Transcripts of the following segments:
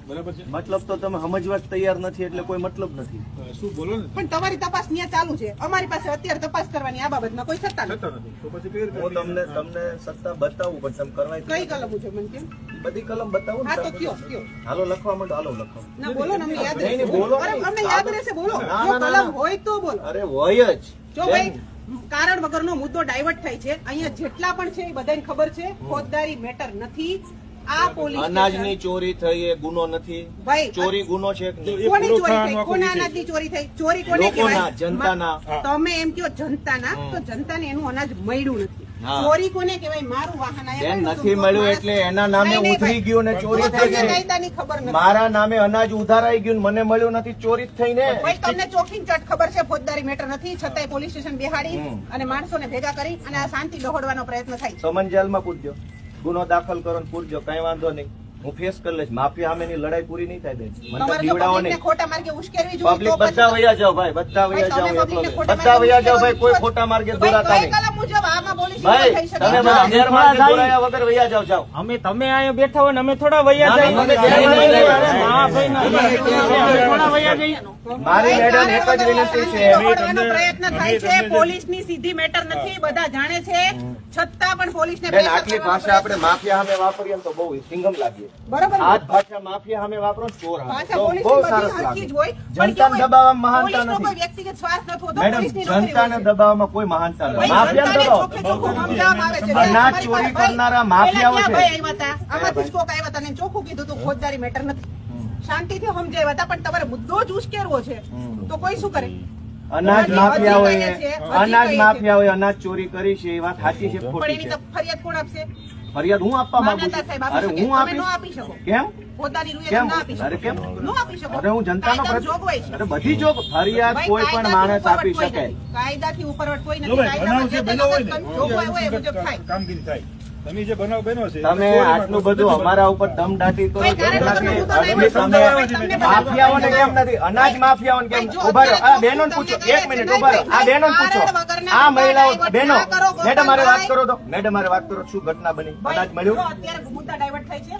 બરાબર છે. મતલબ તો તમે સમજવા જ તૈયાર નથી એટલે કોઈ મતલબ નથી. શું બોલો ને? પણ તમારી તપાસ ન્યા ચાલુ છે, અમારી પાસે અત્યારે તપાસ કરવાની આ બાબતમાં કોઈ સત્તા નથી. સત્તા નથી તો પછી કેવી રીતે? હું તમને સત્તા બતાવું પણ તમે કરવાય કઈ કલમ મુજબ મને કેમ? બધી કલમ બતાવું હા ને તો કયો કયો. હાલો લખવા માંડો, હાલો લખો. ના બોલો ને, અમને યાદ નહીં, રહેશે. નહીં, બોલો અરે, નહીં. અમને યાદ રહેશે, બોલો. ના, જો ના, ના, કલમ ના. હોય તો બોલો. અરે હોય જ. જો ભાઈ કારણ વગરનો મુદ્દો ડાયવર્ટ થાય છે, અહીંયા જેટલા પણ છે એ બધાને ખબર છે, ફોજદારી મેટર નથી. આ પોલીસ અનાજની ચોરી થઈ એ ગુનો નથી. ભાઈ, ચોરી ગુનો છે કે નહીં? કોની પૂરો ચોરી થવાનો થઈ? આખો કોના વિષય. અનાજની ચોરી થઈ? ચોરી કોને લોકોના, કહેવાય? જનતાના. તમે એમ કહો જનતાના, તો જનતાને એનું અનાજ મળ્યું નથી. હા. ચોરી કોને કહેવાય? મારું વાહન આયા બેન, હોય, નથી તો મળ્યું માણસ- એટલે એના નામે નહીં, નહીં, ઉધરી ભાઈ. ગયું ને ચોરી તો થઈ તમને ગઈ. કાયદાની ખબર નથી. મારા નામે અનાજ ઉધારાઈ ગયું ને મને મળ્યું નથી, ચોરી જ થઈ ને. ભાઈ, તમને ચોખી ચટ ખબર છે ફોજદારી મેટર નથી, છતાંય પોલીસ સ્ટેશન બેહાડી અને માણસોને ભેગા કરી અને આ શાંતિ દોહડવાનો પ્રયત્ન થાય છે. સમન જેલમાં પૂછજો, ગુનો દાખલ કરો ને પૂછજો, કઈ વાંધો નહીં, હું ફેસ કરી લઈશ. માફિયા સામેની લડાઈ પૂરી નહીં થાય બેન. મને તો તમારે જો દીવડાવો પબ્લિકને નહીં. ખોટા માર્ગે ઉશ્કેરવી જોઈએ પબ્લિક તો પછી બધા વયા જાઓ ભાઈ, બધા વયા ભાઈ, જાઓ, તમે એકલો પબ્લિકને નહીં. ખોટા બધા વયા જાઓ ભાઈ, કોઈ માર્ગે ખોટા માર્ગે ભાઈ, દોરાતા કઈ નહીં. કલમ મુજબ આમાં પોલીસ ભાઈ, થઈ શકે? તમે બધા ગેરમાર્ગે દોરાયા વગર વયા જાઓ, જાઓ. તમે અહીંયા બેઠા હોય ને અમે થોડા વૈયા ના, જઈએ. ના, અમે ગેરમાર્ગે નહીં. અરે ના ભાઈ, ના. અમે થોડા વૈયા જઈએ. મારી મેડમ એક જ વિનંતી છે. દોહડવાનો પ્રયત્ન થાય છે, પોલીસની સીધી મેટર નથી, બધા જાણે છે, છતાં પણ પોલીસને બેન, pressure આટલી કરવાનો ભાષા આપણે માફિયા સામે વાપરીએ ને તો બહુ સિંગમ લાગીએ. બરોબર ને? આ જ ભાષા માફિયા સામે વાપરો ને ચોર સામે. ભાષા તો પોલીસની બહુ બધી સરસ હરખી જ લાગે. હોય, પણ જનતાને કેવું હોય, દબાવવામાં મહાનતા પોલીસનો કોઈ નથી. વ્યક્તિગત સ્વાર્થ નથી હોતો, મેડમ, પોલીસની નોકરી જનતાને હોય છે. દબાવવામાં કોઈ મહાનતા નથી. ભાઈ, માફિયાને જનતાને દબાવો. ચોખ્ખે ચોખ્ખું સમજાવવામાં આવે છે. અનાજ તમારી ચોરી પાસે કરનારા ભાઈ, માફિયાઓ પહેલા છે. ક્યાં ભાઈ આવ્યા હતા? આમાંથી જ કોક આવ્યા હતા ને ચોખ્ખું કીધું તું ફોજદારી મેટર નથી. શાંતિથી સમજાવ્યા હતા, પણ તમારે મુદ્દો જ ઉશ્કેરવો છે તો કોઈ શું કરે? અનાજ હજી માફિયાઓએ કહીએ છીએ, હજી અનાજ કહીએ માફિયાઓએ અનાજ ચોરી કરી છે એ વાત સાચી છે કે પણ ખોટી એની છે? તો ફરિયાદ કોણ આપશે? ફરિયાદ હું આપવા માંગુ મામલતદાર છું. સાહેબ અરે આપી શકે. હું તમે ન આપીશ. આપી શકો. કેમ? પોતાની રૂએ કેમ? ના આપી શકો. અરે કેમ? ન આપી શકો. અરે હું જનતાનો કાયદામાં જોગવાઈ છે. અરે બધી જો ફરિયાદ ભાઈ, કોઈ પણ માણસ આપી શકે. કાયદાથી ઉપરવટ કોઈ જો નથી. ભાઈ, બનાવ છે, બન્યો હોય ને, જોગવાઈ હોય એ મુજબ થાય. કામગીરી થાય. તમે જે બનાવ બન્યો છે તમે આટલું બધું અમારા ઉપર દમદાટી કરો ભાઈ, કારણ છો. વગરનો મુદ્દો તમે નહીં. તમે માફિયાઓને કેમ નથી? અનાજ માફિયાઓને કેમ ભાઈ, જો ઉભા રહો. આ અત્યારે બહેનોને તમને પૂછો, કહે એક છે, મિનિટ નહીં, ઉભા રહો. આ ભાઈ, બહેનોને પૂછો, કારણ વગરના આ મહિલાઓ મુદ્દા બહેનો, ના કરો, મેડમ મારે વાત ગોપાલભાઈ. કરો તો, મેડમ મારે વાત કરો, શું ઘટના બની? અનાજ ભાઈ, મળ્યું? જો અત્યારે મુદ્દા ડાયવર્ટ થાય છે.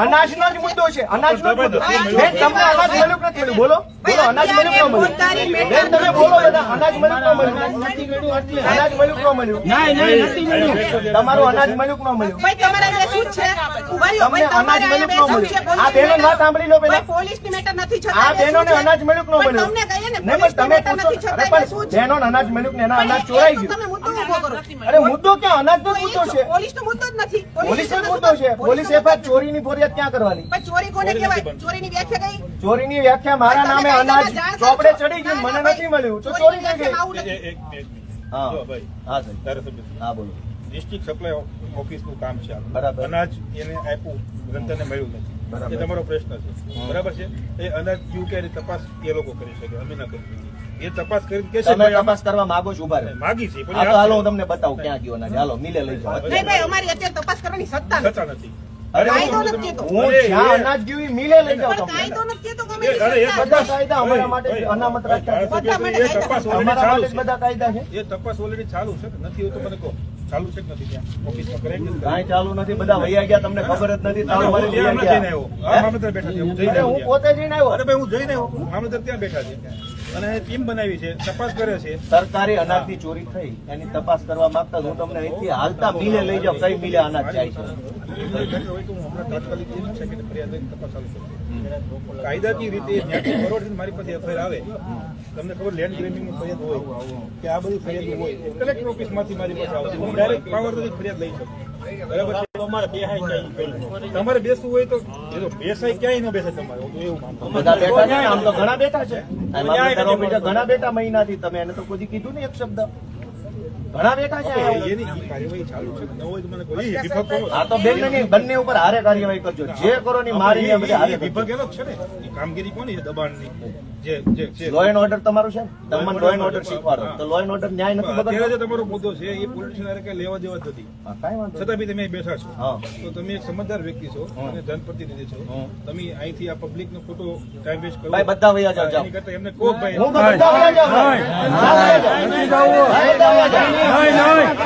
અનાજનો જ મુદ્દો છે, અનાજનો જ મુદ્દો. બેન, તમને અનાજ મળ્યું કે નથી મળ્યું? બોલો બોલો, અનાજ મળ્યું કે ન મળ્યું? બેન, તમે બોલો બધા, અનાજ મળ્યું કે ન મળ્યું? અનાજ મળ્યું કે ન મળ્યું? તમારું અનાજ મળ્યું કે ન મળ્યું? ભાઈ, તમારા જે શું છે? ઉભા રહ્યો. તમને ભાઈ, અનાજ તમારે મળ્યું અહીંયા કે ન મળ્યું? બે શું છે? આ બહેનોની વાત સાંભળી લો પહેલા. ભાઈ, પોલીસની મેટર નથી છતાં આ બે બહેનોને શું છે? અનાજ મળ્યું કે ન ભાઈ, મળ્યું? તમને કહીએ ને, નહીં, પણ પોલીસની તમે મેટર પૂછો. નથી છતાં અરે બે પણ શું છે? બહેનોને અનાજ મળ્યું કે એના અનાજ ભાઈ, ચોરાઈ એ તો ગયું. તમે મુદ્દો ઊભો કરો. અરે મુદ્દો ક્યાં? અનાજનો જ મુદ્દો છે. પોલીસનો મુદ્દો જ નથી. પોલીસનો જ મુદ્દો છે. પોલીસ એફઆઈઆર ચોરીની ફરિયાદ ક્યાં કરવાની? ભાઈ, ચોરી કોને કહેવાય? ચોરીની વ્યાખ્યા કઈ? ચોરીની વ્યાખ્યા મારા નામે અનાજ ચોપડે ચડી ગયું, મને નથી મળ્યું, તો ચોરી થઈ ગઈ. આવું નથી. એક મિનિટ. હા જો ભાઈ, હા સાહેબ, ધારાસભ્ય, હા બોલો. ડિસ્ટ્રિક્ટ સપ્લાય ઓફિસનું કામ છે આ. બરાબર. અનાજ એને આપ્યું, જનતાને મળ્યું નથી. બરાબર. એ તમારો પ્રશ્ન છે, બરાબર છે? એ અનાજ ક્યુ કે તપાસ એ લોકો કરી શકે, અમે ના કરી. એ તપાસ કરી કે છે તમે ભાઈ આમાં તપાસ કરવા માંગો છો? ઉભા રહો. માગી છે હા તો હાલો હું તમને બતાવું ક્યાં ગયો અનાજ. હાલો મિલે લઈ જાઓ. નહીં ભાઈ, અમારી અત્યારે તપાસ કરવાની સત્તા નથી. છતાં નથી. અરે કાયદો નથી કહેતો. હું જ્યાં અનાજ ગયું એ મિલે લઈ જાઓ પણ તમને. કાયદો નથી કહેતો કે અમે અરે, એ સત્તા બધા કાયદા અમારા માટે ભાઈ, અનામત રાખ્યા છે. ધારાસભ્ય, એ તપાસ already અમારા ચાલુ માટે જ છે. બધા કાયદા છે. એ તપાસ ઓલરેડી ચાલુ છે કે નથી? હોય તો મને કહો. ચાલુ છે કે નથી? ત્યાં ઓફિસમાં કરે કે નથી? કાંઈ ચાલુ નથી, બધા વૈયા ગયા, તમને ખબર જ નથી. તાળું મારી હું ત્યાં વૈયા હમણાં જઈને ગયા. આવ્યો. હા, મામલતદાર બેઠા છે. હું જઈને અરે આવ્યો હું ત્યાં. પોતે જઈને આવ્યો. અરે ભાઈ, હું જઈને આવ્યો. મામલતદાર ત્યાં બેઠા છે અને ટીમ બનાવી છે, તપાસ કરે છે. સરકારી અનાજની ચોરી થઈ એની તપાસ કરવા માંગતા હું તમને અહીંથી હાલતા મિલે લઈ જાઉં, કઈ મિલે અનાજ જાય છે. હોય તો હું હમણાં તાત્કાલિક જઈને સેક્રેટરી ફરિયાદ લઈને તપાસ ચાલુ કરું. કાયદાકીય રીતે જ્યાંથી ફોરવર્ડ થઈને મારી પાસે એફઆઈઆર આવે, તમને ખબર લેન્ડ ગ્રેબિંગની ફરિયાદ હોય કે આ બધી ફરિયાદ હોય, કલેક્ટર ઓફિસમાંથી મારી પાસે આવશે. હું ડાયરેક્ટ પાવરથી ફરિયાદ લઈ શકું. બરાબર છે? તમારે બેસવું હોય તો એ તો બેસાય, ક્યાંય ન બેસે તમારે. હું તો એવું માનતો. બધા બેઠા છે, આમ તો ઘણા બેઠા છે. આમ મામલતદાર ઓફિસે ઘણા બેઠા મહિનાથી. તમે એને તો કોઈ કીધું નહીં એક શબ્દ. ઘણા બેઠા છે. એની કાર્યવાહી ચાલુ છે. ન હોય તો મને કોઈ વિભાગ કરો. આ તો બેન નહીં, બંને ઉપર હારે કાર્યવાહી કરજો. જે કરો ની મારી ને બધા હારે એ વિભાગ એનો જ છે ને. એ કામગીરી કોની છે? દબાણની. જે લો એન્ડ ઓર્ડર તમારું છે ને? તમે લો એન્ડ ઓર્ડર શીખવાડો તો લો એન્ડ ઓર્ડર ન્યાય નથી અત્યારે બગડતો. જે તમારો મુદ્દો છે એ પોલિટિશિયન હારે કઈ લેવા દેવા જ નથી. હા, કાંઈ વાંધો છતાં બી તમે અહીં બેઠા છો, હા. તો તમે એક સમજદાર વ્યક્તિ છો અને જનપ્રતિનિધિ છો. તમે અહીંથી આ પબ્લિક નો ખોટો ટાઈમ વેસ્ટ કરો. ભાઈ બધા વૈયા જાઓ, જાઓ. એની કરતા એમને કહો ભાઈ હું તો બધા વૈયા જાઉં. ભાઈ, બધા વૈયા જાઓ.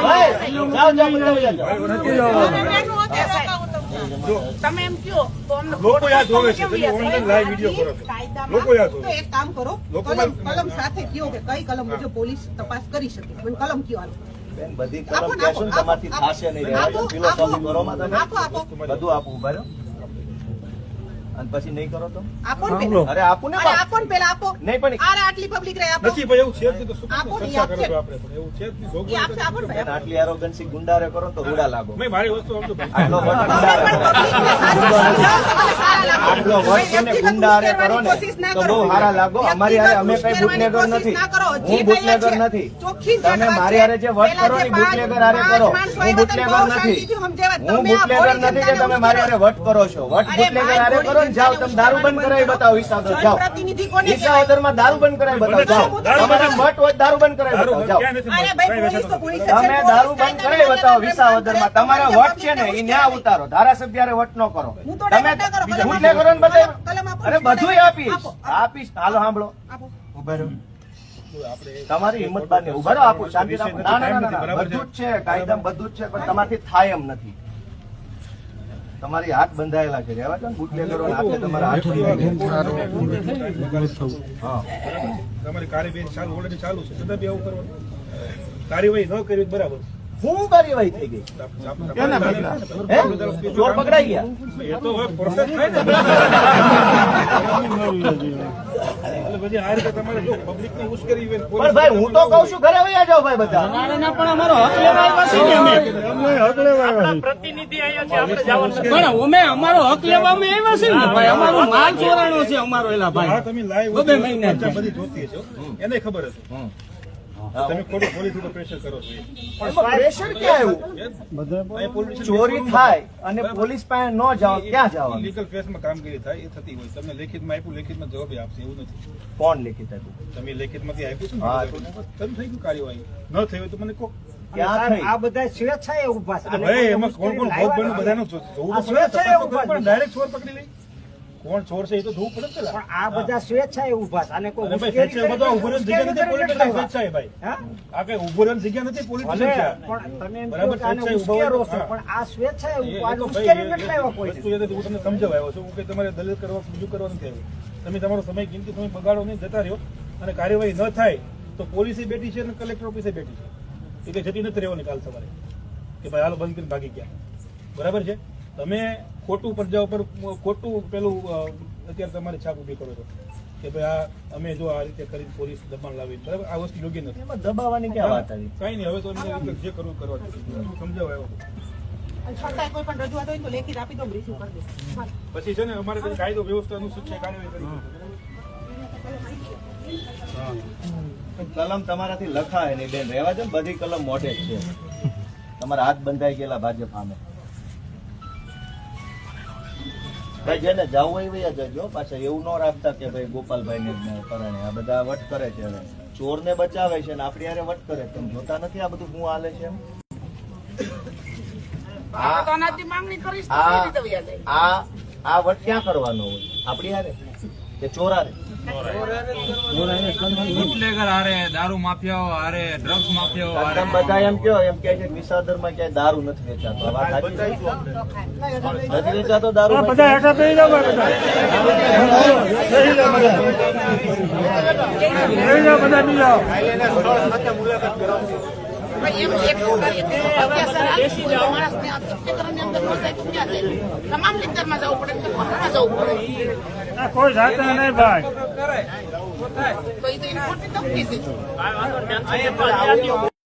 ભાઈ, જાઓ, જાઓ, બધા વૈયા જાઓ. જો તમે એમ કહો તો અમને લોકો યાદ જોવે છે, કેમ તમે યાદ? ઓનલાઈન લાઈવ વિડીયો કરો છો. કાયદામાં લોકો યાદ જોવે. તો એક કામ કરો, લોકો કલમ સાથે કયો કે કઈ કલમ મુજબ પોલીસ તપાસ કરી શકે, મને કલમ કયો હાલો. બેન, બધી આપો કલમ ને, કહેશો ને તમારથી આપો, થશે નહીં. આપો, રહેવા દો, ફિલોસોફી આપો, કરો માં તમે. આપો, આપો. બધું આપું, ઉભા રહો. અને પછી નહીં કરો તો આપો ને પેલા. અરે આપું ને અરે બાપ. આપો ને પેલા આપો. નહીં પણ અરે આટલી પબ્લિક રહે આપો. નથી ભાઈ, એવું છે જ નહીં તો શું આપો ને, ચર્ચા કરો આપશે. છો આપણે? પણ એવું છે જ નહીં. એ જોગવાઈ આપશે, આપો ને બેન, ભાઈ. આટલી એરોગન્સી ગુંડારે કરો ને તો રૂડા લાગો. નહીં, મારી વસ્તુ સમજો ભાઈ. આટલો વટ તમે ગુંડારે પણ કરો. પબ્લિકને સારા લાગો. આટલો વટ છે ને ગુંડારે કરો ને તો બહુ સારા લાગો. અમારી હારે અમે કઈ બુટલેગર નથી. હું બુટલેગર નથી. તમે મારી હારે જે વટ કરો ને બુટલેગર હારે કરો. હું બુટલેગર નથી. હું બુટલેગર નથી કે તમે મારી હારે વટ કરો છો. વટ બુટલેગર હારે કરો ને જાઓ તમે દારૂ બંધ કરાવી બતાવો. વિસાવદર જાઓ. પ્રતિનિધિ કોને વિસાવદરમાં દારૂ બંધ કરાવી બતાવો. જાઓ. તમારે વટ હોય દારૂ બંધ કરાવી દારૂ બતાવો. જાઓ. ક્યાં નથી અરે ભાઈ, પોલીસ તો પોલીસ જ છે. તમે દારૂ બંધ કરાવી બતાવો. વિસાવદરમાં તમારે વટ છે ને એ ન્યા ઉતારો. ધારાસભ્ય હારે વટ ન કરો. હું તો તમે ડાયરેક્ટ ના કરો. બુટલેગરો ને બતાવો. કલમ આપો. અરે બધું આપીશ. આપો. આપીશ. હાલો સાંભળો. આપો. ઉભા રહો. આપણે તમારી હિંમત બાર ને ઉભા રહો. આપું શાંતિ રાખો. ના ના ના ના બધું જ છે કાયદામાં બધું જ છે પણ તમારથી થાય એમ નથી. તમારી હાથ બંધાયેલા છે. રહેવા દો ને બુટલેગરો ને હાથે તમારા હાથ બંધાયેલા છે. હા. તમારી કાર્યવાહી ચાલુ ઓલરેડી ચાલુ છે, છતાં બી આવું કરવાનું કાર્યવાહી ન કરવી તો બરાબર. શું કાર્યવાહી થઈ ગઈ? હે? ચોર પકડાઈ ગયા? એ તો હવે પ્રોસેસ થાય ને. એટલે પછી આ રીતે તમારે જો પબ્લિકને ઉશ્કેરવી હોય ને પણ ભાઈ હું તો કઉ છું ઘરે વયા જાઓ ભાઈ બધા. ના પણ અમારો હક લેવા આવ્યા છીએ ને અમે. આપણા પ્રતિનિધિ અહીંયા છે, આપણે જવાનું નથી. પણ અમે અમારો હક લેવા અમે આવ્યા છીએ ને ભાઈ. અમારો માલ ચોરાણો છે અમારો એલા આ ભાઈ. તમે લાઈવ બબે મહિના ચર્ચા બધી જોતી હશો, એને ખબર હશે. તમે ખોટું પોલીસ ઉપર પ્રેશર કરો છો. એમાં પ્રેશર ક્યાં આવ્યું? અહીંયા પોલીસ ચોરી થાય અને પોલીસ પાસે ન જાઓ ક્યાં જવાનું? લીગલ ફેસમાં કામગીરી થાય એ થતી હોય. તમને લેખિતમાં આપ્યું, લેખિતમાં જવાબ આપશે એવું નથી. કોણ લેખિત આપ્યું? તમે લેખિતમાંથી આપ્યું છે ને, હા. તમે થઈ ગયું કાર્યવાહી ન થઈ હોય તો મને કહો. ક્યાં થઈ? આ બધા સ્વેચ્છાએ ઉભા છે. એટલે ભાઈ એમાં કોણ કોણ ભોગ બન્યું બધાનું જોવું તો પડે. તપાસ તો કરવી પડે. ડાયરેક્ટ ચોર પકડી લઈ કોણ ચોર છે એ તો જોવું પડે ને પેલા. પણ આ બધા સ્વેચ્છાએ ઉભા છે. આને કોઈ અરે ભાઈ, મુશ્કેલી સ્વેચ્છાએ બધો ઉભો રહેવાની જગ્યા નથી. પોલીસ કરી સ્ટેશન સ્વેચ્છાએ ભાઈ. હા? આ કઈ ઉભો રહેવાની જગ્યા નથી. પોલીસ ભલે, સ્ટેશન છે. પણ તમે એમ બરાબર, કહો કે આને સ્વેચ્છાએ ઉભા હોય ઉશ્કેરો તો, છો, હા. પણ આ સ્વેચ્છાએ એ ઉભા, તો ઉશ્કેરી ભાઈ, નથી લાવ્યા કોઈ. વસ્તુ એ નથી. હું તમને સમજાવવા આવ્યો છું કે તમારે દલીલ કરવા બીજું કરવા નથી આવ્યું. તમે તમારો સમય કિંમતી સમય બગાડો નહીં, જતા રહ્યો અને કાર્યવાહી ન થાય તો પોલીસે બેઠી છે અને કલેક્ટર ઓફિસે બેઠી છે. એ કઈ જતી નથી રહેવાની કાલ સવારે કે ભાઈ હાલો બંધ કરીને ભાગી ગયા. બરાબર છે. તમે ખોટું પ્રજા ઉપર ખોટું પેલું અત્યારે તમારે છાપ ઉભી કરો છો કે ભાઈ આ અમે જો આ રીતે કરીને પોલીસ દબાણ લાવી. બરાબર, આ વસ્તુ યોગ્ય નથી. એમાં દબાવવાની ક્યાં વાત આવી? કઈ નહીં, હવે તો એમને જે કરવું કરવા સમજાવવા આવ્યો. અને છતાંય કોઈ પણ રજૂઆત હોય ને તો લેખિત આપી દો, રિસીવ કરી દો. હા. પછી છે ને અમારે કઈ કાયદો વ્યવસ્થા અનુસાર છે કાર્યવાહી કરી. કલમ તમારાથી લખાય નહીં બેન. રહેવા દો ને, બધી કલમ મોઢે જ છે. તમારા હાથ બંધાઈ ગયેલા ભાજપ સામે. ભાઈ જેને જવું હોય વયા જજો. પાછા એવું ન રાખતા કે ભાઈ ગોપાલભાઈ ને પરણે આ બધા વટ કરે છે. હવે ચોર ને બચાવે છે ને આપણી હારે વટ કરે. તમે જોતા નથી આ બધું શું હાલે છે એમ? આ વટ ક્યાં કરવાનો હોય? આપણી હારે કે ચોર હારે? બુટલેગર હારે, દારૂ માફિયાઓ હારે, ડ્રગ્સ માફિયાઓ હારે. તમે બધા એમ કહો એમ કે છે કે વિસાવદરમાં ક્યાંય દારૂ નથી વેચાતો. આ વાત સાચી છે? નથી વેચાતો દારૂ? બધા હેઠા થઈ જાઓ ભાઈ, બધા બધા બી જાઓ. ભાઈ એમ એટલું કરીએ કે અત્યાચાર હાલે છે. કોઈ માણસને આ સત્યાગ્રહની અંદર ફસાય તો ક્યાં જાય? તમામ લેક્ચરમાં જવું પડે તો કોના જવું પડે? આ કોઈ જાતા નહીં ભાઈ. તો એ તો ઇમ્પોર્ટન્ટ તકલીફ છે.